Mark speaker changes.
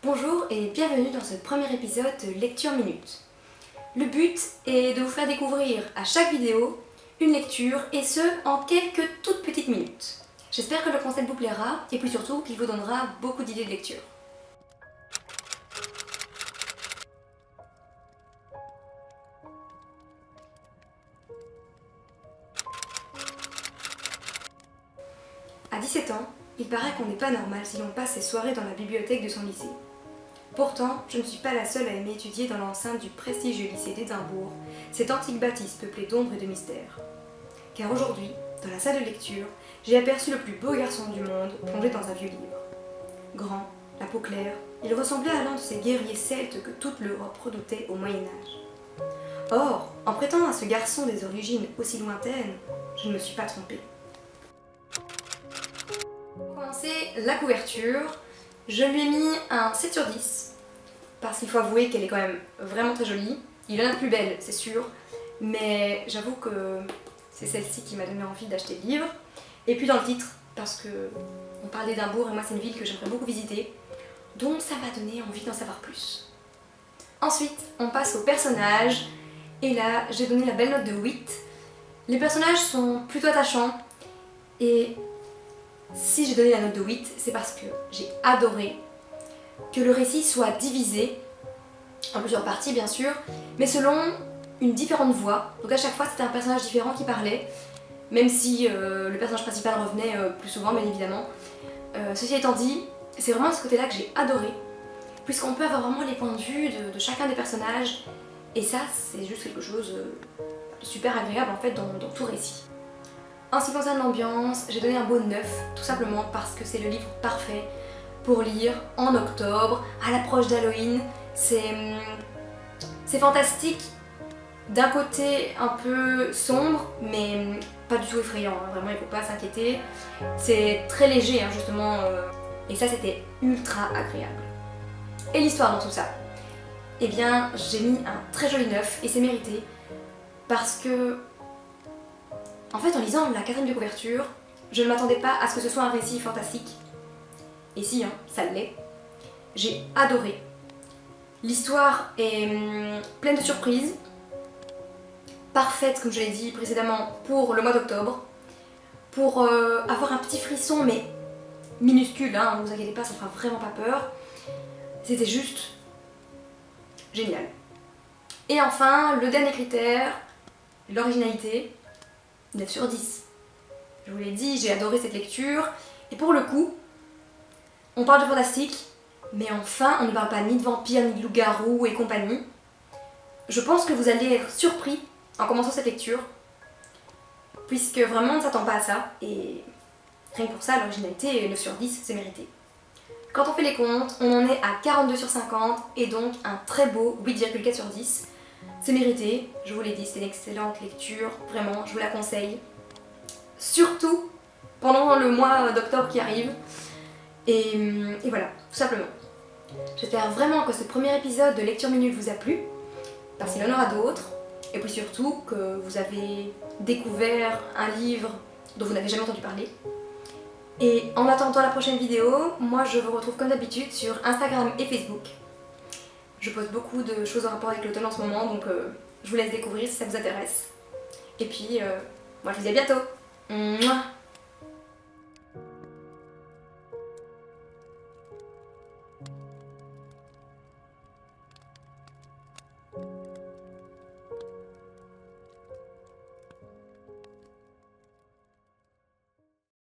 Speaker 1: Bonjour et bienvenue dans ce premier épisode de Lecture Minute. Le but est de vous faire découvrir à chaque vidéo une lecture et ce en quelques toutes petites minutes. J'espère que le concept vous plaira et puis surtout qu'il vous donnera beaucoup d'idées de lecture. À 17 ans, il paraît qu'on n'est pas normal si l'on passe ses soirées dans la bibliothèque de son lycée. Pourtant, je ne suis pas la seule à aimer étudier dans l'enceinte du prestigieux lycée d'Édimbourg, cette antique bâtisse peuplée d'ombres et de mystères. Car aujourd'hui, dans la salle de lecture, j'ai aperçu le plus beau garçon du monde plongé dans un vieux livre. Grand, la peau claire, il ressemblait à l'un de ces guerriers celtes que toute l'Europe redoutait au Moyen-Âge. Or, en prêtant à ce garçon des origines aussi lointaines, je ne me suis pas trompée. Pour commencer, la couverture, je lui ai mis un 7 sur 10, parce qu'il faut avouer qu'elle est quand même vraiment très jolie. Il y en a de plus belles, c'est sûr, mais j'avoue que c'est celle-ci qui m'a donné envie d'acheter le livre. Et puis dans le titre, parce que on parle d'Édimbourg et moi c'est une ville que j'aimerais beaucoup visiter, donc ça m'a donné envie d'en savoir plus. Ensuite, on passe aux personnages, et là j'ai donné la belle note de 8. Les personnages sont plutôt attachants, et si j'ai donné la note de 8, c'est parce que j'ai adoré que le récit soit divisé en plusieurs parties bien sûr, mais selon une différente voix. Donc à chaque fois c'était un personnage différent qui parlait, même si le personnage principal revenait plus souvent bien évidemment. Ceci étant dit, c'est vraiment ce côté-là que j'ai adoré, puisqu'on peut avoir vraiment les points de vue de chacun des personnages, et ça c'est juste quelque chose de super agréable en fait dans tout récit. En ce qui concerne l'ambiance, j'ai donné un beau 9, tout simplement parce que c'est le livre parfait pour lire en octobre, à l'approche d'Halloween. C'est fantastique, d'un côté un peu sombre, mais pas du tout effrayant, hein. Vraiment il ne faut pas s'inquiéter. C'est très léger hein, justement, et ça c'était ultra agréable. Et l'histoire dans tout ça? Eh bien j'ai mis un très joli 9 et c'est mérité, parce que en fait, en lisant la quatrième de couverture, je ne m'attendais pas à ce que ce soit un récit fantastique. Et si, hein, ça l'est. J'ai adoré. L'histoire est pleine de surprises, parfaite, comme je l'ai dit précédemment, pour le mois d'octobre, pour avoir un petit frisson, mais minuscule, hein, ne vous inquiétez pas, ça ne fera vraiment pas peur. C'était juste génial. Et enfin, le dernier critère, l'originalité. 9 sur 10. Je vous l'ai dit, j'ai adoré cette lecture. Et pour le coup, on parle de fantastique, mais enfin, on ne parle pas ni de vampires, ni de loups-garous et compagnie. Je pense que vous allez être surpris en commençant cette lecture, puisque vraiment on ne s'attend pas à ça, et rien que pour ça, l'originalité, 9 sur 10, c'est mérité. Quand on fait les comptes, on en est à 42 sur 50, et donc un très beau 8,4 sur 10. C'est mérité, je vous l'ai dit, c'est une excellente lecture, vraiment, je vous la conseille. Surtout pendant le mois d'octobre qui arrive. Et voilà, tout simplement. J'espère vraiment que ce premier épisode de Lecture Minute vous a plu, parce qu'il y en aura d'autres. Et puis surtout que vous avez découvert un livre dont vous n'avez jamais entendu parler. Et en attendant la prochaine vidéo, moi je vous retrouve comme d'habitude sur Instagram et Facebook. Je poste beaucoup de choses en rapport avec l'automne en ce moment, donc je vous laisse découvrir si ça vous intéresse. Et puis, moi je vous dis à bientôt. Mouah.